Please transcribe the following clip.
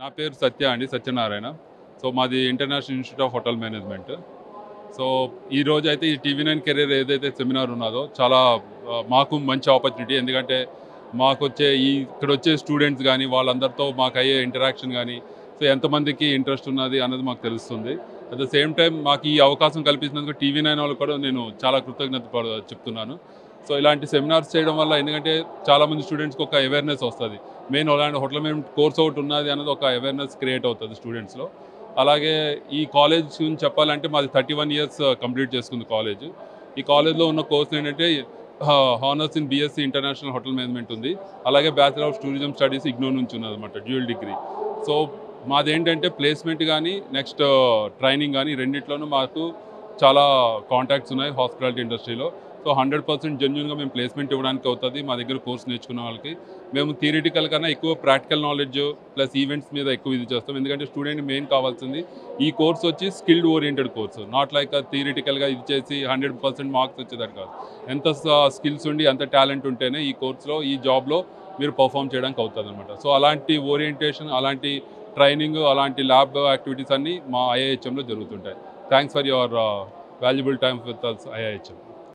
నా పేరు సత్య అండి, సత్యనారాయణ. సో మాది international institute of hotel management. So ఈ రోజైతే ఈ టీవీ9 కెరీర్ ఏదైతే సెమినార్ ఉన్నదో చాలా మాకు మంచి ఆపర్చునిటీ. ఎందుకంటే ఇక్కడొచ్చే స్టూడెంట్స్ గానీ, వాళ్ళందరితో మాకయ్యే ఇంటరాక్షన్ గానీ, సో ఎంతమందికి ఇంట్రెస్ట్ ఉన్నది అన్నది మాకు తెలుస్తుంది. అట్ ద సేమ్ టైమ్ మాకు ఈ అవకాశం కల్పించినందుకు టీవీ9 వాళ్ళకి కూడా నేను చాలా చెప్తున్నాను. సో ఇలాంటి సెమినార్స్ చేయడం వల్ల ఎందుకంటే చాలామంది స్టూడెంట్స్కి ఒక అవేర్నెస్ వస్తుంది. మెయిన్ అలాంటి హోటల్ మేనేజ్మెంట్ కోర్స్ ఒకటి ఉన్నది అన్నది ఒక అవేర్నెస్ క్రియేట్ అవుతుంది స్టూడెంట్స్లో. అలాగే ఈ కాలేజ్ గురించి చెప్పాలంటే మాది 31 ఇయర్స్ కంప్లీట్ చేసుకుంది కాలేజ్. ఈ కాలేజ్లో ఉన్న కోర్సులు ఏంటంటే honours in BSc international hotel management ఉంది. అలాగే bachelor of tourism studies IGNOU నుంచి ఉన్నదన్నమాట, డ్యూయల్ డిగ్రీ. సో మాదేంటంటే ప్లేస్మెంట్ కానీ నెక్స్ట్ ట్రైనింగ్ కానీ రెండిట్లోనూ మాకు చాలా కాంటాక్ట్స్ ఉన్నాయి హాస్పిటాలిటీ ఇండస్ట్రీలో. సో 100% జెన్యున్గా మేము ప్లేస్మెంట్ ఇవ్వడానికి అవుతుంది మా దగ్గర కోర్స్ నేర్చుకున్న వాళ్ళకి. మేము థియరిటికల్ కన్నా ఎక్కువ ప్రాక్టికల్ నాలెడ్జ్ ప్లస్ ఈవెంట్స్ మీద ఎక్కువ ఇది చేస్తాం. ఎందుకంటే స్టూడెంట్ మెయిన్ కావాల్సింది ఈ కోర్స్ వచ్చి skilled oriented course, not like థియరిటికల్గా ఇది చేసి 100% మార్క్స్ వచ్చేదాన్ని కాదు. ఎంత స్కిల్స్ ఉండి ఎంత టాలెంట్ ఉంటేనే ఈ కోర్సులో ఈ జాబ్లో మీరు పర్ఫామ్ చేయడానికి అవుతుంది అనమాట. సో అలాంటి ఓరియంటేషన్, అలాంటి ట్రైనింగ్, అలాంటి ల్యాబ్ యాక్టివిటీస్ అన్నీ మా ఐఐహెచ్ఎంలో జరుగుతుంటాయి. Thanks for your valuable time with us ఐఐహెచ్ఎం.